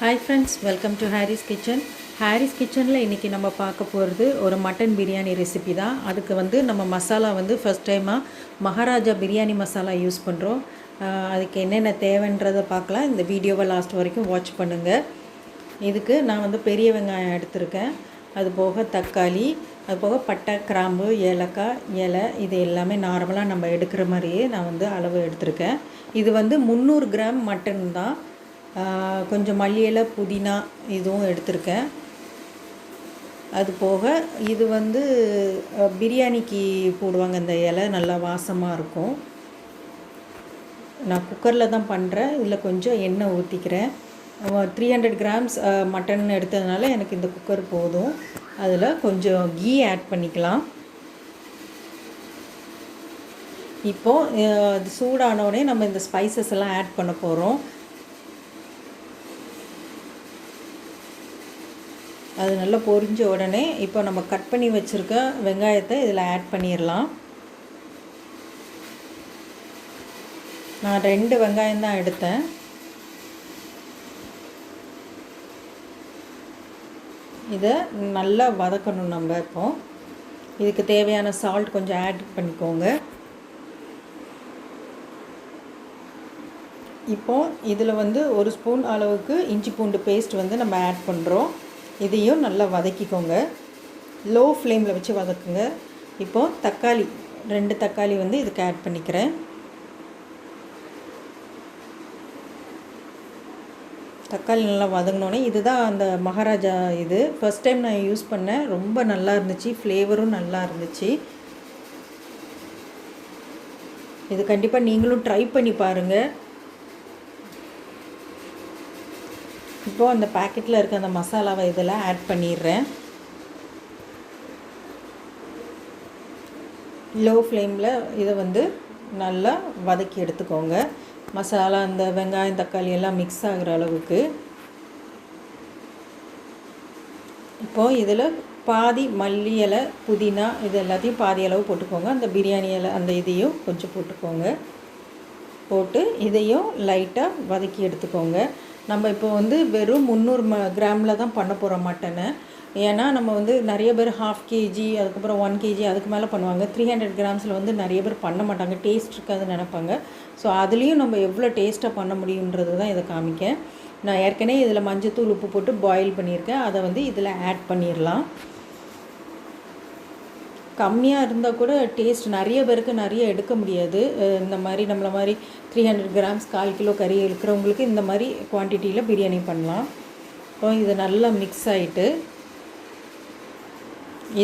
Hi friends, welcome to Harry's Kitchen. Harry's Kitchenல இன்னைக்கு நம்ம பார்க்க போகிறது ஒரு மட்டன் பிரியாணி ரெசிபி தான். அதுக்கு வந்து நம்ம மசாலா வந்து ஃபர்ஸ்ட் டைமாக மகாராஜா பிரியாணி மசாலா யூஸ் பண்ணுறோம். அதுக்கு என்னென்ன தேவைன்றதை பார்க்கலாம். இந்த வீடியோவை லாஸ்ட் வரைக்கும் வாட்ச் பண்ணுங்கள். இதுக்கு நான் வந்து பெரிய வெங்காயம் எடுத்திருக்கேன். அது போக தக்காளி, அது போக பட்டை, கிராம்பு, ஏலக்காய், இலை, இது எல்லாமே நார்மலாக நம்ம எடுக்கிற மாதிரியே நான் வந்து அளவு எடுத்திருக்கேன். இது வந்து 300 கிராம் மட்டன் தான். கொஞ்சம் மல்லி இலை, புதினா இதுவும் எடுத்திருக்கேன். அது போக இது வந்து பிரியாணிக்கு போடுவாங்க, இந்த இலை நல்லா வாசமாக இருக்கும். நான் குக்கரில் தான் பண்ணுறேன். இதில் கொஞ்சம் எண்ணெய் ஊற்றிக்கிறேன். 300 கிராம்ஸ் மட்டன் எடுத்ததுனால எனக்கு இந்த குக்கர் போதும். அதில் கொஞ்சம் கீ ஆட் பண்ணிக்கலாம். இப்போது அது சூடானோடனே நம்ம இந்த ஸ்பைசஸ் எல்லாம் ஆட் பண்ண போகிறோம். அது நல்லா பொரிஞ்ச உடனே இப்போ நம்ம கட் பண்ணி வச்சுருக்க வெங்காயத்தை இதில் ஆட் பண்ணிடலாம். நான் 2 வெங்காயம் தான் எடுத்தேன். இதை நல்லா வதக்கணும் நம்ம. இப்போ இதுக்கு தேவையான சால்ட் கொஞ்சம் ஆட் பண்ணிக்கோங்க. இப்போது இதில் வந்து 1 ஸ்பூன் அளவுக்கு இஞ்சி பூண்டு பேஸ்ட் வந்து நம்ம ஆட் பண்ணுறோம். இதையும் நல்லா வதக்கிக்கோங்க. லோ ஃப்ளேமில் வச்சு வதக்குங்க. இப்போது தக்காளி 2 தக்காளி வந்து இதுக்கு ஆட் பண்ணிக்கிறேன். தக்காளி நல்லா வதங்கினோடனே இதுதான் அந்த மகாராஜா. இது ஃபஸ்ட் டைம் நான் யூஸ் பண்ணேன். ரொம்ப நல்லா இருந்துச்சு, ஃப்ளேவரும் நல்லா இருந்துச்சு. இது கண்டிப்பாக நீங்களும் ட்ரை பண்ணி பாருங்கள். இப்போது அந்த பேக்கெட்டில் இருக்க அந்த மசாலாவை இதில் ஆட் பண்ணிடுறேன். லோ ஃப்ளேமில் இதை வந்து நல்லா வதக்கி எடுத்துக்கோங்க. மசாலா அந்த வெங்காயம் தக்காளி எல்லாம் மிக்ஸ் ஆகிற அளவுக்கு. இப்போது இதில் பாதி மல்லி இலை, புதினா இது எல்லாத்தையும் பாதி அளவு போட்டுக்கோங்க. அந்த பிரியாணி இலை அந்த இதையும் கொஞ்சம் போட்டுக்கோங்க. போட்டு இதையும் லைட்டாக வதக்கி எடுத்துக்கோங்க. நம்ம இப்போ வந்து வெறும் 300 கிராமில் தான் பண்ண போகிறோம் மட்டனை. ஏன்னா நம்ம வந்து நிறைய பேர் 1/2 kg, அதுக்கப்புறம் 1 kg அதுக்கு மேலே பண்ணுவாங்க. 300 கிராம்ஸில் வந்து நிறைய பேர் பண்ண மாட்டாங்க, டேஸ்ட் இருக்காதுன்னு நினைப்பாங்க. ஸோ அதுலேயும் நம்ம எவ்வளோ டேஸ்ட்டாக பண்ண முடியுன்றது தான் இதை காமிக்க. நான் ஏற்கனவே இதில் மஞ்சத்தூள், உப்பு போட்டு பாயில் பண்ணியிருக்கேன். அதை வந்து இதில் ஆட் பண்ணிடலாம். கம்மியாக இருந்தால் கூட டேஸ்ட் நிறைய பேருக்கு நிறைய எடுக்க முடியாது. இந்த மாதிரி நம்மளை மாதிரி 300 கிராம்ஸ் 1/4 கிலோ கறி இருக்கிறவங்களுக்கு இந்த மாதிரி குவான்டிட்டியில் பிரியாணி பண்ணலாம். இப்போ இது நல்லா மிக்ஸ் ஆகிட்டு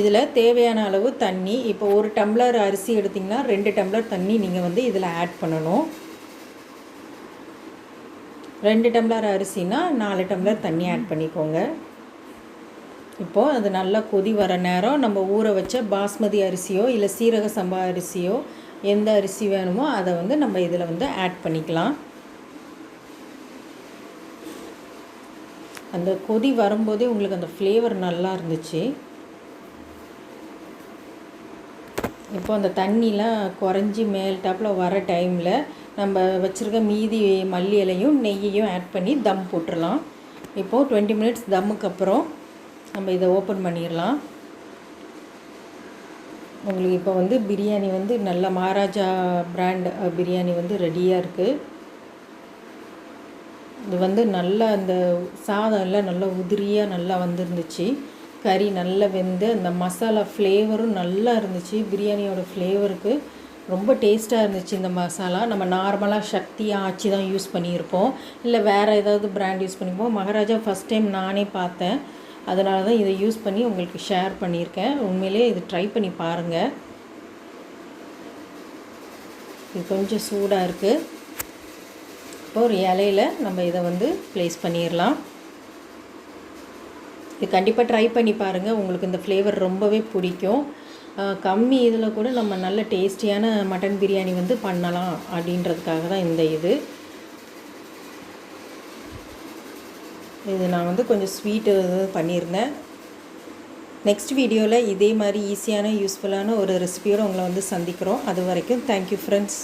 இதில் தேவையான அளவு தண்ணி. இப்போ 1 டம்ளர் அரிசி எடுத்திங்கன்னா 2 டம்ளர் தண்ணி நீங்கள் வந்து இதில் ஆட் பண்ணணும். 2 டம்ளர் அரிசினா 4 டம்ளர் தண்ணி ஆட் பண்ணிக்கோங்க. இப்போது அது நல்லா கொதி வர நேரம் நம்ம ஊற வச்ச பாஸ்மதி அரிசியோ இல்லை சீரக சம்பா அரிசியோ எந்த அரிசி வேணுமோ அதை வந்து நம்ம இதில் வந்து ஆட் பண்ணிக்கலாம். அந்த கொதி வரும்போதே உங்களுக்கு அந்த ஃப்ளேவர் நல்லா இருந்துச்சு. இப்போ அந்த தண்ணிலாம் குறைஞ்சி மேல் டாப்பில் வர டைமில் நம்ம வச்சுருக்க மீதி மல்லி இலையும் நெய்யையும் ஆட் பண்ணி தம் போட்டுடலாம். இப்போது 20 மினிட்ஸ் தம்முக்கு அப்புறம் நம்ம இதை ஓப்பன் பண்ணிடலாம். உங்களுக்கு இப்போ வந்து பிரியாணி வந்து நல்ல மகாராஜா பிராண்ட் பிரியாணி வந்து ரெடியாக இருக்குது. இது வந்து நல்லா அந்த சாதம் எல்லாம் நல்லா உதிரியாக நல்லா வந்துருந்துச்சு. கறி நல்லா வெந்து அந்த மசாலா ஃப்ளேவரும் நல்லா இருந்துச்சு. பிரியாணியோட ஃப்ளேவருக்கு ரொம்ப டேஸ்ட்டாக இருந்துச்சு. இந்த மசாலா நம்ம நார்மலாக சக்தி ஆச்சி தான் யூஸ் பண்ணியிருப்போம், இல்லை வேறு ஏதாவது பிராண்ட் யூஸ் பண்ணிப்போம். மகாராஜா ஃபஸ்ட் டைம் நானே பார்த்தேன், அதனால தான் இதை யூஸ் பண்ணி உங்களுக்கு ஷேர் பண்ணியிருக்கேன். உண்மையிலே இது ட்ரை பண்ணி பாருங்கள். இது கொஞ்சம் சூடாக இருக்குது. இப்போ ஒரு இலையில் நம்ம இதை வந்து ப்ளேஸ் பண்ணிடலாம். இது கண்டிப்பாக ட்ரை பண்ணி பாருங்கள். உங்களுக்கு இந்த ஃப்ளேவர் ரொம்பவே பிடிக்கும். கம்மி இதில் கூட நம்ம நல்ல டேஸ்டியான மட்டன் பிரியாணி வந்து பண்ணலாம் அப்படின்றதுக்காக தான் இந்த இது நான் வந்து கொஞ்சம் ஸ்வீட்டு பண்ணியிருந்தேன். நெக்ஸ்ட் வீடியோவில் இதே மாதிரி ஈஸியான யூஸ்ஃபுல்லான ஒரு ரெசிபியோடு உங்களை வந்து சந்திக்கிறோம். அது வரைக்கும் தேங்க்யூ ஃப்ரெண்ட்ஸ்.